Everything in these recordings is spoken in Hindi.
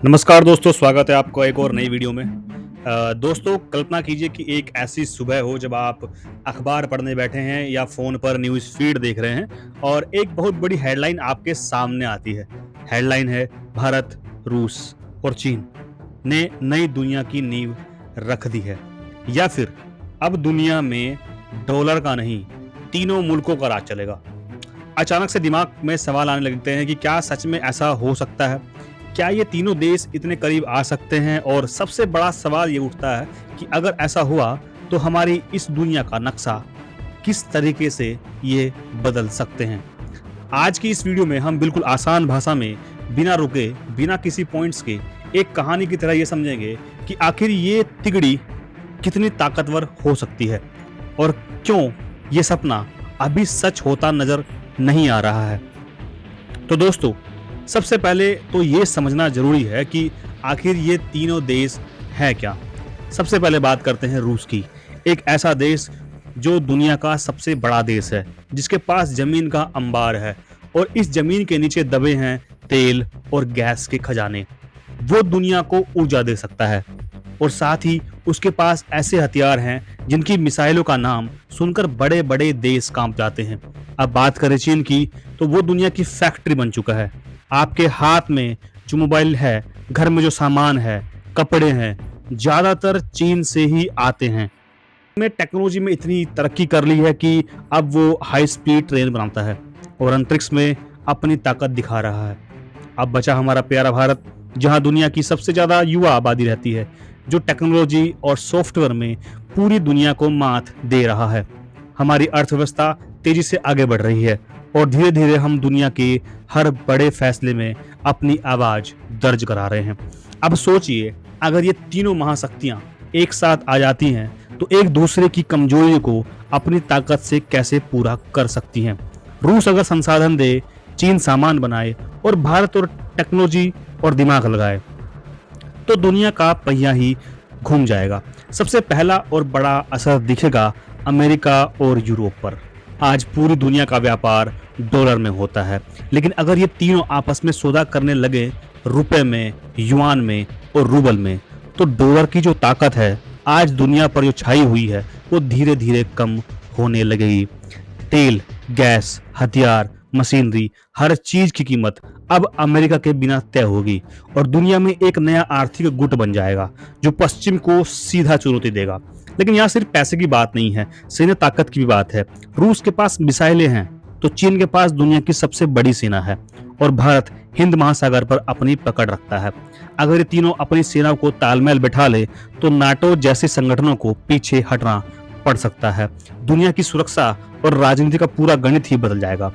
नमस्कार दोस्तों, स्वागत है आपका एक और नई वीडियो में। दोस्तों, कल्पना कीजिए कि एक ऐसी सुबह हो जब आप अखबार पढ़ने बैठे हैं या फ़ोन पर न्यूज़ फीड देख रहे हैं और एक बहुत बड़ी हेडलाइन आपके सामने आती है। हेडलाइन है, भारत, रूस और चीन ने नई दुनिया की नींव रख दी है। या फिर अब दुनिया में डॉलर का नहीं, तीनों मुल्कों का राज चलेगा। अचानक से दिमाग में सवाल आने लगते हैं कि क्या सच में ऐसा हो सकता है? क्या ये तीनों देश इतने करीब आ सकते हैं? और सबसे बड़ा सवाल ये उठता है कि अगर ऐसा हुआ तो हमारी इस दुनिया का नक्शा किस तरीके से ये बदल सकते हैं। आज की इस वीडियो में हम बिल्कुल आसान भाषा में, बिना रुके, बिना किसी पॉइंट्स के, एक कहानी की तरह ये समझेंगे कि आखिर ये तिगड़ी कितनी ताकतवर हो सकती है और क्यों ये सपना अभी सच होता नजर नहीं आ रहा है। तो दोस्तों, सबसे पहले तो ये समझना जरूरी है कि आखिर ये तीनों देश है क्या। सबसे पहले बात करते हैं रूस की। एक ऐसा देश जो दुनिया का सबसे बड़ा देश है, जिसके पास जमीन का अंबार है और इस जमीन के नीचे दबे हैं तेल और गैस के खजाने। वो दुनिया को ऊर्जा दे सकता है और साथ ही उसके पास ऐसे हथियार हैं जिनकी मिसाइलों का नाम सुनकर बड़े बड़े देश कांप जाते हैं। अब बात करें चीन की, तो वो दुनिया की फैक्ट्री बन चुका है। आपके हाथ में जो मोबाइल है, घर में जो सामान है, कपड़े हैं, ज्यादातर चीन से ही आते हैं। में टेक्नोलॉजी में इतनी तरक्की कर ली है कि अब वो हाई स्पीड ट्रेन बनाता है और अंतरिक्ष में अपनी ताकत दिखा रहा है। अब बचा हमारा प्यारा भारत, जहां दुनिया की सबसे ज्यादा युवा आबादी रहती है, जो टेक्नोलॉजी और सॉफ्टवेयर में पूरी दुनिया को मात दे रहा है। हमारी अर्थव्यवस्था तेजी से आगे बढ़ रही है और धीरे धीरे हम दुनिया के हर बड़े फैसले में अपनी आवाज दर्ज करा रहे हैं। अब सोचिए, अगर ये तीनों महाशक्तियां एक साथ आ जाती हैं तो एक दूसरे की कमजोरी को अपनी ताकत से कैसे पूरा कर सकती हैं। रूस अगर संसाधन दे, चीन सामान बनाए और भारत और टेक्नोलॉजी और दिमाग लगाए, तो दुनिया का पहिया ही घूम जाएगा। सबसे पहला और बड़ा असर दिखेगा अमेरिका और यूरोप पर। आज पूरी दुनिया का व्यापार डॉलर में होता है, लेकिन अगर ये तीनों आपस में सौदा करने लगे रुपए में, युआन में और रूबल में, तो डॉलर की जो ताकत है आज दुनिया पर जो छाई हुई है वो धीरे धीरे कम होने लगेगी। तेल, गैस, हथियार, मशीनरी, हर चीज की कीमत अब अमेरिका के बिना तय होगी और दुनिया में एक नया आर्थिक गुट बन जाएगा जो पश्चिम को सीधा चुनौती देगा। लेकिन यहाँ सिर्फ पैसे की बात नहीं है, सैन्य ताकत की भी बात है। रूस के पास मिसाइलें हैं तो चीन के पास दुनिया की सबसे बड़ी सेना है और भारत हिंद महासागर पर अपनी पकड़ रखता है। अगर ये तीनों अपनी सेना को तालमेल बिठा ले तो नाटो जैसे संगठनों को पीछे हटना पड़ सकता है। दुनिया की सुरक्षा और राजनीति का पूरा गणित ही बदल जाएगा।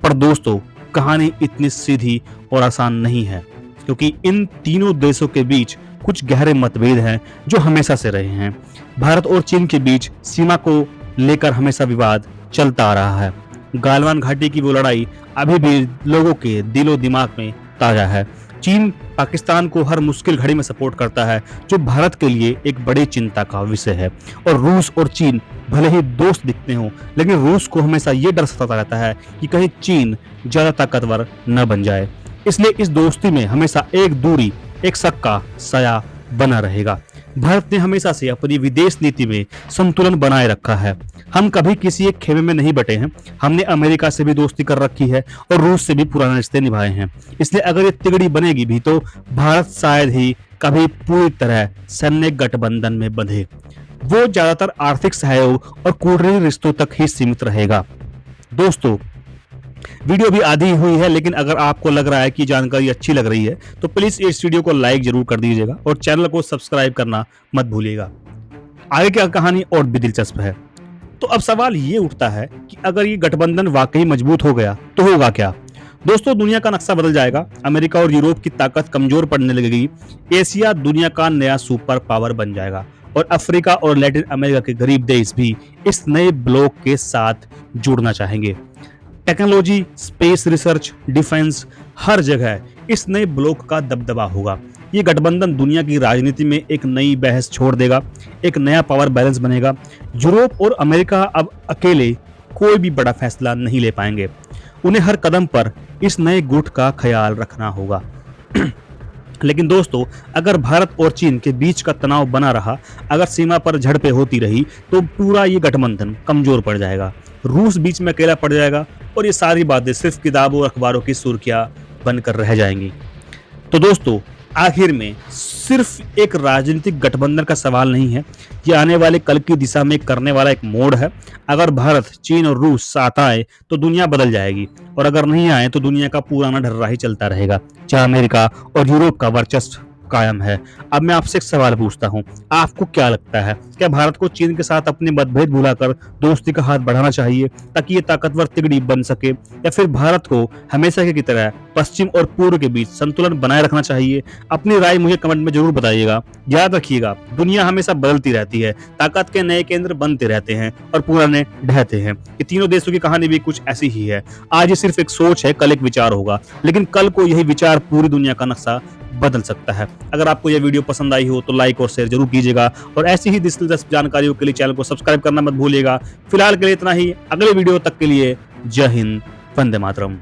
पर दोस्तों, कहानी इतनी सीधी और आसान नहीं है, क्योंकि इन तीनों देशों के बीच कुछ गहरे मतभेद हैं जो हमेशा से रहे हैं। भारत और चीन के बीच सीमा को लेकर हमेशा विवाद चलता आ रहा है। गालवान घाटी की वो लड़ाई अभी भी लोगों के दिलो दिमाग में ताजा है। चीन पाकिस्तान को हर मुश्किल घड़ी में सपोर्ट करता है, जो भारत के लिए एक बड़ी चिंता का विषय है। और रूस और चीन भले ही दोस्त दिखते हों, लेकिन रूस को हमेशा ये डर सताता रहता है कि कहीं चीन ज्यादा ताकतवर न बन जाए। इसलिए इस दोस्ती में हमेशा एक दूरी, एक शक का साया बना रहेगा। भारत ने हमेशा से अपनी विदेश नीति में संतुलन बनाए रखा है। हम कभी किसी एक खेमे में नहीं बटे हैं। हमने अमेरिका से भी दोस्ती कर रखी है और रूस से भी पुराने रिश्ते निभाए हैं। इसलिए अगर ये तिगड़ी बनेगी भी तो भारत शायद ही कभी पूरी तरह सैन्य गठबंधन में बंधे। वो ज्यादातर आर्थिक सहयोग और कूटनीतिक रिश्तों तक ही सीमित रहेगा। दोस्तों, वीडियो भी आधी हुई है, लेकिन अगर आपको लग रहा है कि जानकारी अच्छी लग रही है तो प्लीज इस वीडियो को लाइक जरूर कर दीजिएगा और चैनल को सब्सक्राइब करना मत भूलिएगा। आगे की कहानी और भी दिलचस्प है। तो अब सवाल ये उठता है कि अगर ये गठबंधन वाकई मजबूत हो गया तो होगा क्या। दोस्तों, दुनिया का नक्शा बदल जाएगा। अमेरिका और यूरोप की ताकत कमजोर पड़ने लगेगी। एशिया दुनिया का नया सुपर पावर बन जाएगा और अफ्रीका और लैटिन अमेरिका के गरीब देश भी इस नए ब्लॉक के साथ जुड़ना चाहेंगे। टेक्नोलॉजी, स्पेस रिसर्च, डिफेंस, हर जगह इस नए ब्लॉक का दबदबा होगा। ये गठबंधन दुनिया की राजनीति में एक नई बहस छोड़ देगा, एक नया पावर बैलेंस बनेगा। यूरोप और अमेरिका अब अकेले कोई भी बड़ा फैसला नहीं ले पाएंगे। उन्हें हर कदम पर इस नए गुट का ख्याल रखना होगा। लेकिन दोस्तों, अगर भारत और चीन के बीच का तनाव बना रहा, अगर सीमा पर झड़पें होती रही, तो पूरा ये गठबंधन कमजोर पड़ जाएगा। रूस बीच में अकेला पड़ जाएगा और ये सारी बातें सिर्फ किताबों और अखबारों की सुर्खियां बनकर रह जाएंगी। तो दोस्तों, आखिर में सिर्फ एक राजनीतिक गठबंधन का सवाल नहीं है, ये आने वाले कल की दिशा में करने वाला एक मोड़ है। अगर भारत, चीन और रूस साथ आए तो दुनिया बदल जाएगी, और अगर नहीं आए तो दुनिया का पुराना ढर्रा ही चलता रहेगा, जहां अमेरिका और यूरोप का वर्चस्व कायम है। अब मैं आपसे एक सवाल पूछता हूं, आपको क्या लगता है, क्या भारत को चीन के साथ अपने मतभेद भुलाकर दोस्ती का हाथ बढ़ाना चाहिए ताकि ये ताकतवर तिगड़ी बन सके, या फिर भारत को हमेशा की तरह पश्चिम और पूर्व के बीच संतुलन बनाए रखना चाहिए? अपनी राय मुझे कमेंट में जरूर बताइएगा। याद रखिएगा, दुनिया हमेशा बदलती रहती है, ताकत के नए केंद्र बनते रहते हैं और पुराने ढहते हैं। ये तीनों देशों की कहानी भी कुछ ऐसी ही है। आज ये सिर्फ एक सोच है, कल एक विचार होगा, लेकिन कल को यही विचार पूरी दुनिया का नक्शा बदल सकता है। अगर आपको यह वीडियो पसंद आई हो तो लाइक और शेयर जरूर कीजिएगा, और ऐसी ही दिलचस्प जानकारियों के लिए चैनल को सब्सक्राइब करना मत भूलिएगा। फिलहाल के लिए इतना ही। अगले वीडियो तक के लिए जय हिंद, वंदे मातरम।